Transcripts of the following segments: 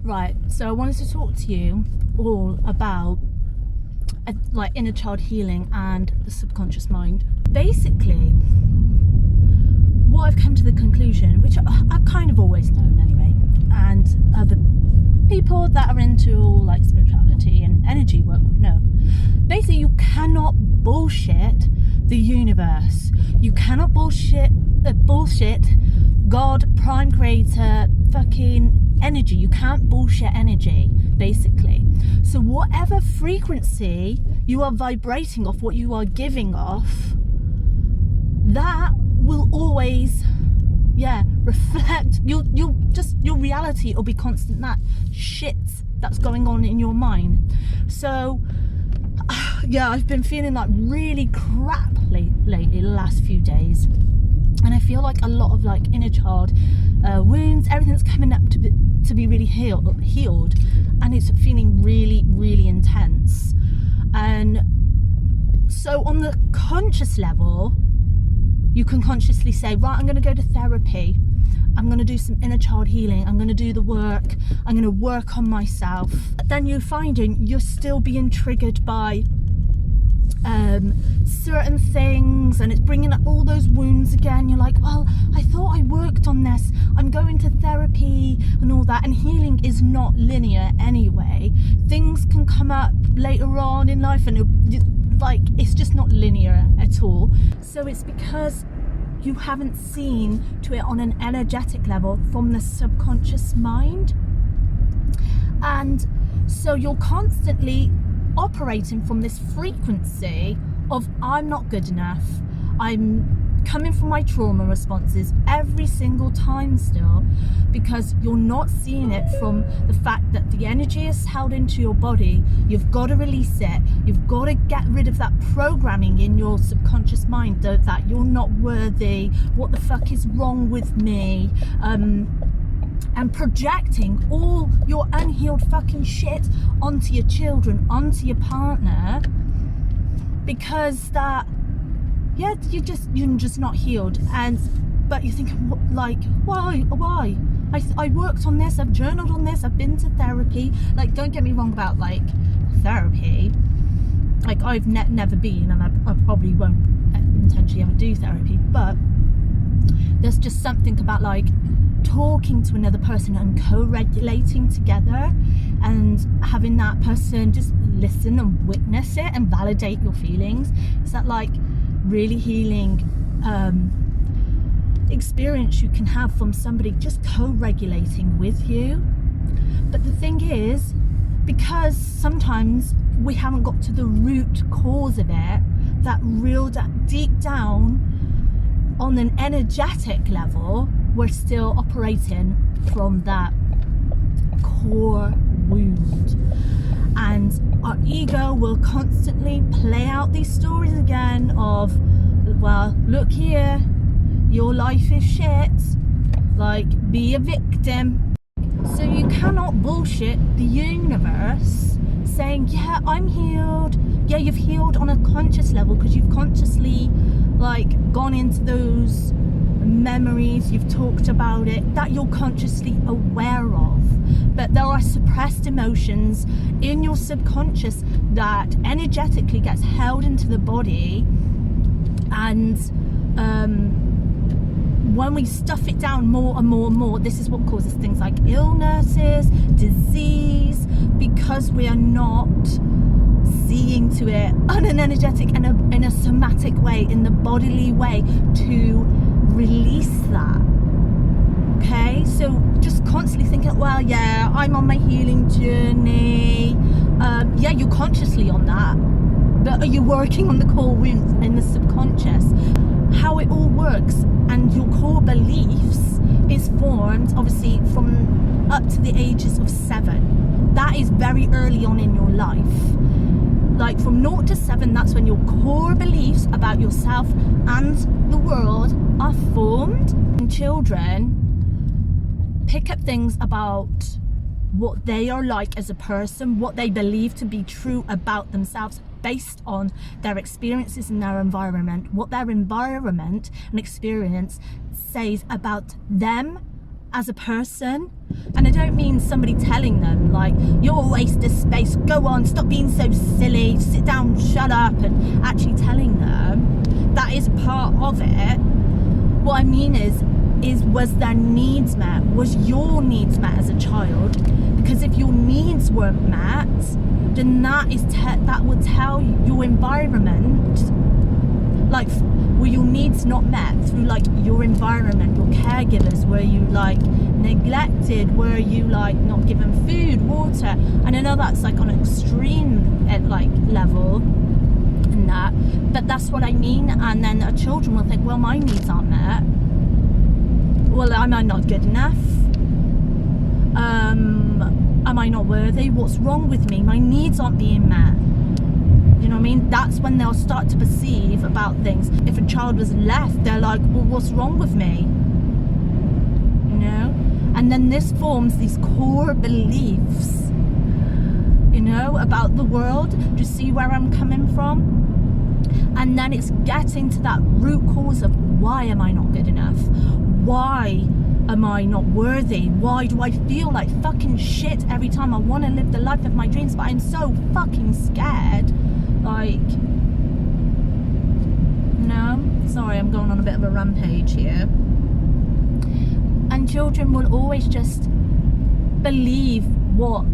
Right, so I wanted to talk to you all about like inner child healing and the subconscious mind. Basically, what I've come to the conclusion, which I've kind of always known anyway, and other people that are into like spirituality and energy work would know. Basically, you cannot bullshit the universe. You cannot bullshit God, prime creator, fucking energy. You can't bullshit energy, basically. So whatever frequency you are vibrating off, what you are giving off, that will always reflect your reality will be constant that shit that's going on in your mind. So I've been feeling like really crap lately, the last few days, and I feel like a lot of like inner child wounds, everything's coming up to be really healed, and it's feeling really, really intense. And so on the conscious level, you can consciously say, right, I'm going to go to therapy, I'm going to do some inner child healing, I'm going to do the work, I'm going to work on myself. Then you're finding you're still being triggered by certain things, and it's bringing up all those wounds again. You're like, well, I thought I worked on this, I'm going to therapy and all that. And healing is not linear anyway. Things can come up later on in life, and it's just not linear at all. So it's because you haven't seen to it on an energetic level from the subconscious mind. And so you're constantly operating from this frequency of I'm not good enough, I'm coming from my trauma responses every single time still, because you're not seeing it from the fact that the energy is held into your body. You've got to release it. You've got to get rid of that programming in your subconscious mind that you're not worthy, what the fuck is wrong with me, and projecting all your unhealed fucking shit onto your children, onto your partner, because you're just not healed. But you're thinking, like, why? I worked on this, I've journaled on this, I've been to therapy. Like, don't get me wrong about like therapy. Like, I've never been, and I probably won't intentionally ever do therapy, but there's just something about like talking to another person and co-regulating together, and having that person just listen and witness it and validate your feelings. It's that like really healing experience you can have from somebody just co-regulating with you. But the thing is, because sometimes we haven't got to the root cause of it, that real deep down on an energetic level, we're still operating from that core wound, and our ego will constantly play out these stories again of, well, look here, your life is shit, like, be a victim. So you cannot bullshit the universe saying, yeah, I'm healed. Yeah, you've healed on a conscious level because you've consciously like gone into those memories, you've talked about it, that you're consciously aware of. But there are suppressed emotions in your subconscious that energetically gets held into the body, and when we stuff it down more and more and more, this is what causes things like illnesses, disease, because we are not seeing to it on an energetic and in a somatic way, in the bodily way, to release that. Okay, so just constantly thinking, well, yeah, I'm on my healing journey. Yeah, you're consciously on that, but are you working on the core wounds in the subconscious? How it all works, and your core beliefs is formed obviously from up to the ages of 7. That is very early on in your life. Like from 0 to 7, that's when your core beliefs about yourself and the world are formed. And children pick up things about what they are like as a person, what they believe to be true about themselves, based on their experiences in their environment, what their environment and experience says about them as a person. And I don't mean somebody telling them like, you're a waste of space, go on, stop being so silly, sit down, shut up, and actually telling them that is part of it. What I mean is was their needs met? Was your needs met as a child? Because if your needs weren't met, then that will tell you your environment, like, were your needs not met through like your environment, your caregivers? Were you like neglected? Were you like not given food, water? And I know that's like on an extreme like level and that, but that's what I mean. And then children will think, well, my needs aren't met. Well, am I not good enough? Am I not worthy? What's wrong with me? My needs aren't being met. You know what I mean? That's when they'll start to perceive about things. If a child was left, they're like, well, what's wrong with me? You know? And then this forms these core beliefs, you know, about the world. Do you see where I'm coming from? And then it's getting to that root cause of, why am I not good enough? Why am I not worthy? Why do I feel like fucking shit every time I want to live the life of my dreams, but I'm so fucking scared? Like, no, sorry, I'm going on a bit of a rampage here. And children will always just believe what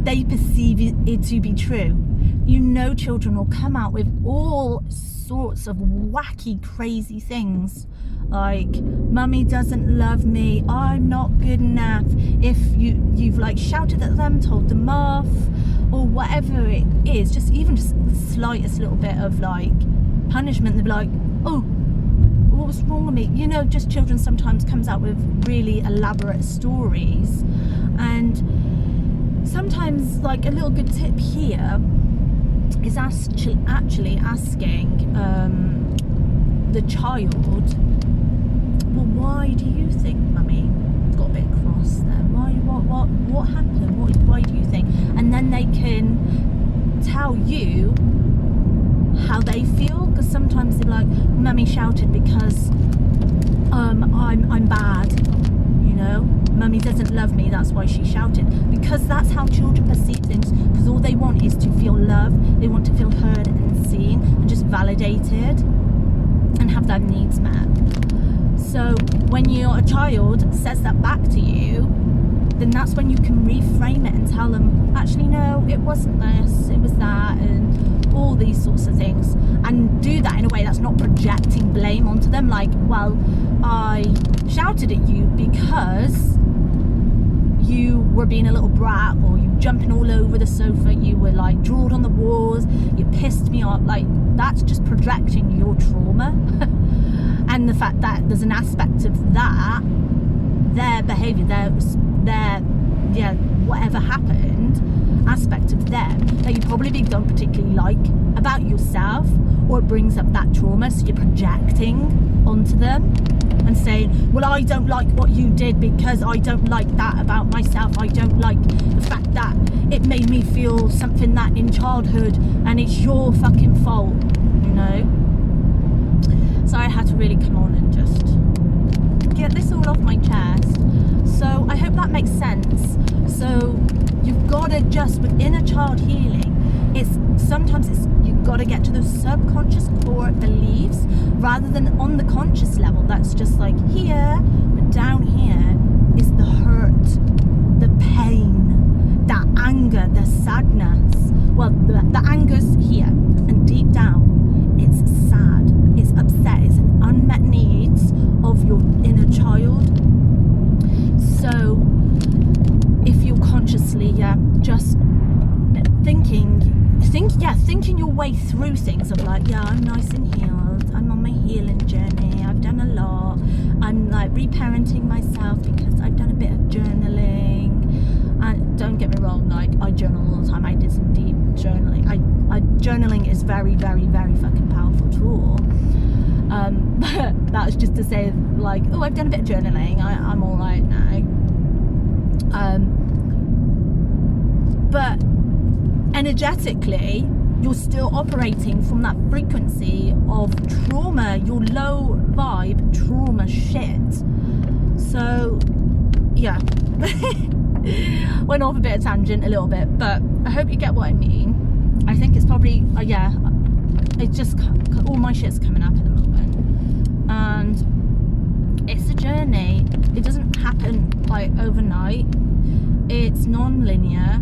they perceive it to be true. You know, children will come out with all sorts of wacky, crazy things. Like, mummy doesn't love me, I'm not good enough. If you've like shouted at them, told them off, or whatever it is, just the slightest little bit of like punishment, they'll be like, oh, what's wrong with me? You know, just children sometimes comes out with really elaborate stories. And sometimes like a little good tip here is actually asking the child, well, why do you think mummy got a bit cross then? What happened? Why do you think? And then they can tell you how they feel, because sometimes they're like, mummy shouted because I'm bad, you know, mummy doesn't love me, that's why she shouted. Because that's how children perceive things, because all they want is to feel loved, they want to feel heard and seen and just validated and have their needs met. So when a child says that back to you, then that's when you can reframe it and tell them, actually no, it wasn't this, it was that, and all these sorts of things. And do that in a way that's not projecting blame onto them, like, well, I shouted at you because you were being a little brat, or you jumping all over the sofa, you were like drawed on the walls, you pissed me off. Like, that's just projecting your trauma. And the fact that there's an aspect of that, their behaviour, their whatever happened, aspect of them that you probably don't particularly like about yourself, or it brings up that trauma, so you're projecting onto them and saying, well, I don't like what you did because I don't like that about myself, I don't like the fact that it made me feel something that in childhood, and it's your fucking fault, you know. So I had to really come on and just get this all off my chest. So I hope that makes sense. So you've got to just, with inner child healing, sometimes you've got to get to those subconscious core beliefs rather than on the conscious level. That's just like here, but down here is the hurt, the pain, that anger, the sadness. Well, the anger's here, and deep down it's sad, it's upset, it's an unmet needs of your inner child. So if you're consciously just thinking your way through things of like, yeah, I'm nice and healed, I'm on my healing journey, I've done a lot, I'm like reparenting myself because I've done a bit of journaling. And don't get me wrong, like, I journal all the time, I did some deep journaling. Journaling is very, very, very fucking powerful tool. But that was just to say, like, oh, I've done a bit of journaling, I'm all right now. But energetically, you're still operating from that frequency of trauma, your low vibe trauma shit. So yeah. Went off a bit of tangent a little bit, but I hope you get what I mean. I think it's probably yeah, it's just all my shit's coming up at the moment, and it's a journey. It doesn't happen like overnight. It's non-linear.